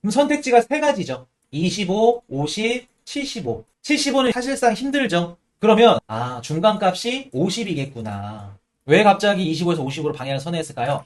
그럼 선택지가 세 가지죠. 25, 50, 75. 75는 사실상 힘들죠. 그러면 중간값이 50이겠구나. 왜 갑자기 25에서 50으로 방향을 선회했을까요?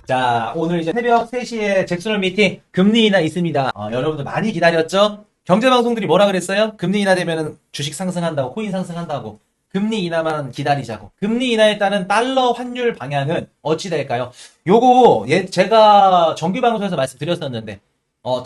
자, 오늘 이제 새벽 3시에 잭스홀 미팅 금리 인하 있습니다. 여러분들 많이 기다렸죠? 경제방송들이 뭐라 그랬어요? 금리 인하 되면 주식 상승한다고, 코인 상승한다고. 금리 인하만 기다리자고. 금리 인하에 따른 달러 환율 방향은 어찌 될까요? 요거 제가 정규 방송에서 말씀드렸었는데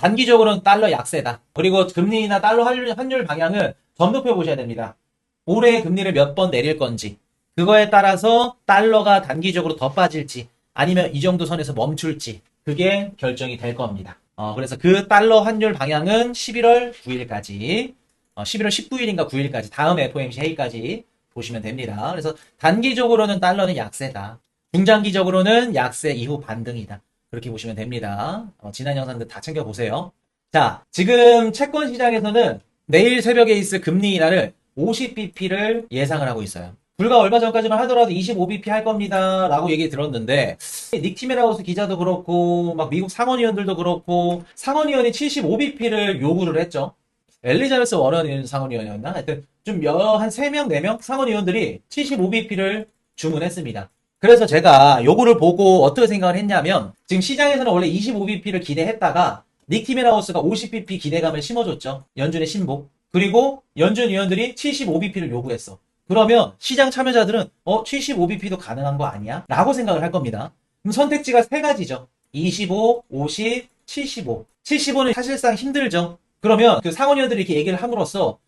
단기적으로는 달러 약세다. 그리고 금리 인하 달러 환율 방향은 점도표 보셔야 됩니다. 올해 금리를 몇 번 내릴 건지 그거에 따라서 달러가 단기적으로 더 빠질지 아니면 이 정도 선에서 멈출지 그게 결정이 될 겁니다. 그래서 그 달러 환율 방향은 11월 9일까지 11월 19일인가 9일까지 다음 FOMC 회의까지 보시면 됩니다. 그래서 단기적으로는 달러는 약세다. 중장기적으로는 약세 이후 반등이다. 그렇게 보시면 됩니다. 지난 영상들 다 챙겨보세요. 자, 지금 채권 시장에서는 내일 새벽에 있을 금리 인하를 50bp를 예상을 하고 있어요. 불과 얼마 전까지만 하더라도 25bp 할 겁니다. 라고 얘기 들었는데, 닉 티메라우스 기자도 그렇고, 막 미국 상원의원들도 그렇고, 상원의원이 75bp를 요구를 했죠. 엘리자베스 워런 상원의원이었나? 하여튼, 한 3명, 4명 상원의원들이 75bp를 주문했습니다. 그래서 제가 요거를 보고 어떻게 생각을 했냐면, 지금 시장에서는 원래 25bp를 기대했다가, 닉 티메라우스가 50bp 기대감을 심어줬죠. 연준의 신복. 그리고 연준 위원들이 75bp를 요구했어. 그러면 시장 참여자들은 75bp도 가능한 거 아니야? 라고 생각을 할 겁니다. 그럼 선택지가 세 가지죠. 25, 50, 75. 75는 사실상 힘들죠. 그러면 그 상원의원들이 이렇게 얘기를 함으로써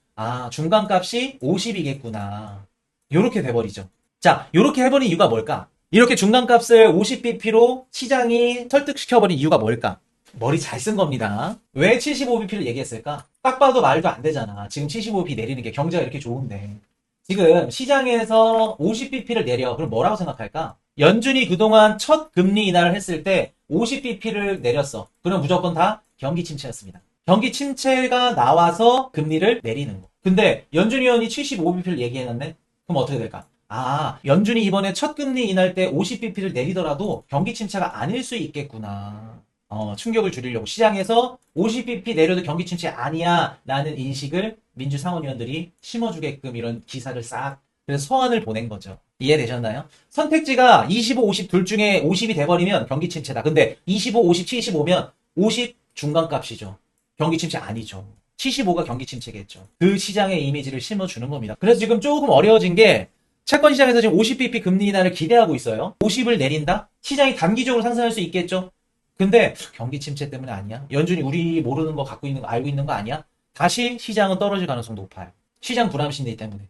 중간값이 50이겠구나. 요렇게 돼버리죠. 자, 요렇게 해버린 이유가 뭘까? 이렇게 중간값을 50bp로 시장이 설득시켜버린 이유가 뭘까? 머리 잘 쓴 겁니다. 왜 75bp를 얘기했을까? 딱 봐도 말도 안 되잖아. 지금 75bp 내리는 게 경제가 이렇게 좋은데. 지금 시장에서 50bp를 내려. 그럼 뭐라고 생각할까? 연준이 그동안 첫 금리 인하를 했을 때 50bp를 내렸어. 그럼 무조건 다 경기 침체였습니다. 경기 침체가 나와서 금리를 내리는 거. 근데 연준 위원이 75bp를 얘기해놨네? 그럼 어떻게 될까? 연준이 이번에 첫 금리 인할 때 50bp를 내리더라도 경기 침체가 아닐 수 있겠구나. 충격을 줄이려고 시장에서 50bp 내려도 경기 침체 아니야 라는 인식을 민주상원의원들이 심어주게끔 이런 기사를 싹 그래서 서한을 보낸 거죠. 이해되셨나요? 선택지가 25, 50 둘 중에 50이 돼버리면 경기 침체다. 근데 25, 50, 75면 50 중간값이죠. 경기 침체 아니죠. 75가 경기 침체겠죠. 그 시장의 이미지를 심어주는 겁니다. 그래서 지금 조금 어려워진 게 채권 시장에서 지금 50bp 금리 인하를 기대하고 있어요. 50을 내린다? 시장이 단기적으로 상승할 수 있겠죠. 근데 경기 침체 때문에 아니야? 연준이 우리 모르는 거 갖고 있는 거 알고 있는 거 아니야? 다시 시장은 떨어질 가능성 높아요. 시장 불안 심리 때문에.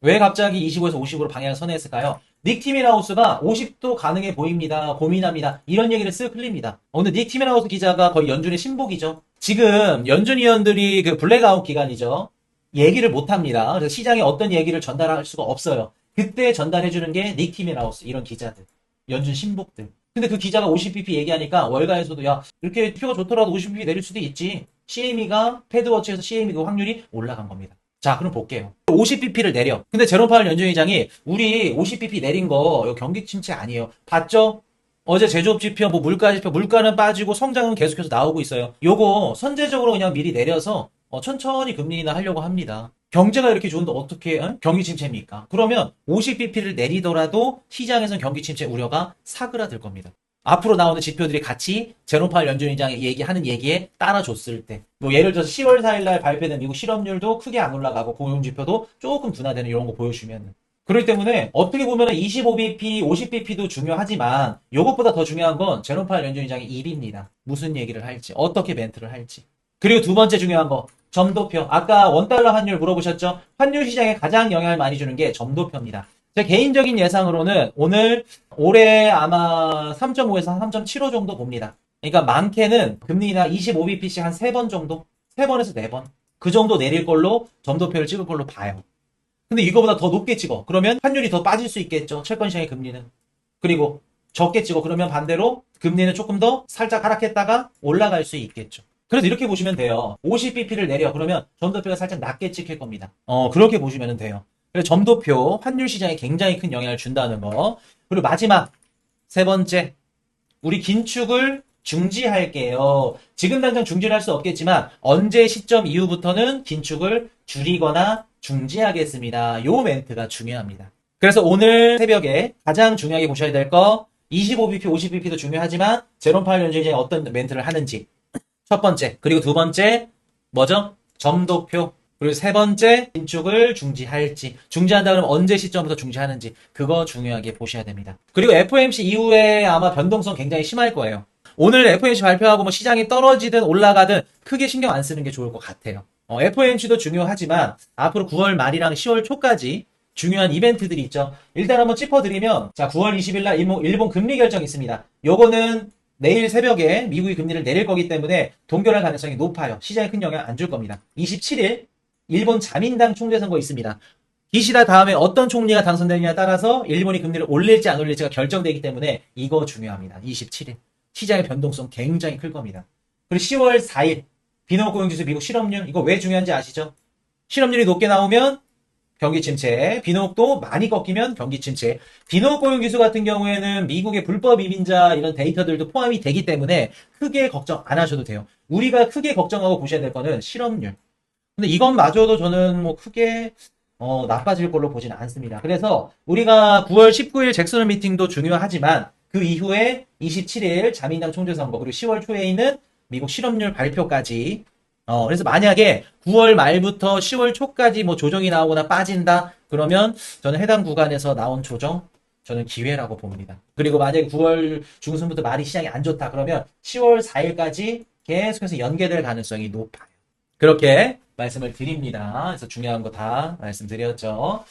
왜 갑자기 25에서 50으로 방향을 선회했을까요? 닉 티메라우스가 50도 가능해 보입니다. 고민합니다. 이런 얘기를 쓱 흘립니다. 오늘 닉 티메라우스 기자가 거의 연준의 신복이죠. 지금 연준 위원들이 그 블랙아웃 기간이죠. 얘기를 못 합니다. 그래서 시장에 어떤 얘기를 전달할 수가 없어요. 그때 전달해주는 게 닉 티메라우스 이런 기자들. 연준 신복들. 근데 그 기자가 50bp 얘기하니까 월가에서도 야 이렇게 표가 좋더라도 50bp 내릴 수도 있지. CME가 패드워치에서 CME 그 확률이 올라간 겁니다. 자 그럼 볼게요. 50bp를 내려. 근데 제롬 파월 연준의장이 우리 50bp 내린 거 이거 경기 침체 아니에요. 봤죠? 어제 제조업 지표, 뭐 물가 지표, 물가는 빠지고 성장은 계속해서 나오고 있어요. 요거 선제적으로 그냥 미리 내려서 천천히 금리 인하 하려고 합니다. 경제가 이렇게 좋은데 어떻게 경기 침체입니까? 그러면 50bp를 내리더라도 시장에서는 경기 침체 우려가 사그라들 겁니다. 앞으로 나오는 지표들이 같이 제롬 파월 연준의장이 얘기하는 얘기에 따라줬을 때, 뭐 예를 들어서 10월 4일날 발표된 미국 실업률도 크게 안 올라가고 고용 지표도 조금 둔화되는 이런 거 보여주면 그렇기 때문에 어떻게 보면 25bp, 50bp도 중요하지만 이것보다 더 중요한 건 제롬 파월 연준의장의 입입니다. 무슨 얘기를 할지, 어떻게 멘트를 할지. 그리고 두 번째 중요한 거 점도표. 아까 원달러 환율 물어보셨죠? 환율 시장에 가장 영향을 많이 주는 게 점도표입니다. 제 개인적인 예상으로는 올해 아마 3.5에서 3.75 정도 봅니다. 그러니까 많게는 금리 인하 25bp씩 한 3번 정도? 3번에서 4번. 그 정도 내릴 걸로 점도표를 찍을 걸로 봐요. 근데 이거보다 더 높게 찍어. 그러면 환율이 더 빠질 수 있겠죠. 채권 시장의 금리는. 그리고 적게 찍어. 그러면 반대로 금리는 조금 더 살짝 하락했다가 올라갈 수 있겠죠. 그래서 이렇게 보시면 돼요. 50bp를 내려. 그러면 점도표가 살짝 낮게 찍힐 겁니다. 그렇게 보시면 돼요. 그래서 점도표, 환율 시장에 굉장히 큰 영향을 준다는 거. 그리고 마지막, 세 번째, 우리 긴축을 중지할게요. 지금 당장 중지를 할 수 없겠지만 언제 시점 이후부터는 긴축을 줄이거나 중지하겠습니다. 요 멘트가 중요합니다. 그래서 오늘 새벽에 가장 중요하게 보셔야 될 거 25bp, 50bp도 중요하지만 제롬 파월 연주인이 어떤 멘트를 하는지 첫 번째, 그리고 두 번째 뭐죠? 점도표. 그리고 세 번째, 긴축을 중지할지. 중지한다 그러면 언제 시점부터 중지하는지. 그거 중요하게 보셔야 됩니다. 그리고 FOMC 이후에 아마 변동성 굉장히 심할 거예요. 오늘 FOMC 발표하고 뭐 시장이 떨어지든 올라가든 크게 신경 안 쓰는 게 좋을 것 같아요. FOMC도 중요하지만 앞으로 9월 말이랑 10월 초까지 중요한 이벤트들이 있죠. 일단 한번 짚어드리면 자 9월 20일 날 일본 금리 결정이 있습니다. 요거는 내일 새벽에 미국이 금리를 내릴 거기 때문에 동결할 가능성이 높아요. 시장에 큰 영향 안 줄 겁니다. 27일 일본 자민당 총재 선거 있습니다. 기시다 다음에 어떤 총리가 당선되느냐에 따라서 일본이 금리를 올릴지 안 올릴지가 결정되기 때문에 이거 중요합니다. 27일 시장의 변동성 굉장히 클 겁니다. 그리고 10월 4일 비농업 고용지수 미국 실업률 이거 왜 중요한지 아시죠? 실업률이 높게 나오면 경기 침체, 비농업도 많이 꺾이면 경기 침체. 비농업 고용지수 같은 경우에는 미국의 불법 이민자 이런 데이터들도 포함이 되기 때문에 크게 걱정 안 하셔도 돼요. 우리가 크게 걱정하고 보셔야 될 거는 실업률. 근데 이것마저도 저는 뭐 크게 나빠질 걸로 보진 않습니다. 그래서 우리가 9월 19일 잭슨 미팅도 중요하지만 그 이후에 27일 자민당 총재 선거 그리고 10월 초에 있는 미국 실업률 발표까지 그래서 만약에 9월 말부터 10월 초까지 뭐 조정이 나오거나 빠진다 그러면 저는 해당 구간에서 나온 조정 저는 기회라고 봅니다. 그리고 만약에 9월 중순부터 말이 시장이 안 좋다 그러면 10월 4일까지 계속해서 연계될 가능성이 높아요. 그렇게 말씀을 드립니다. 그래서 중요한 거 다 말씀드렸죠.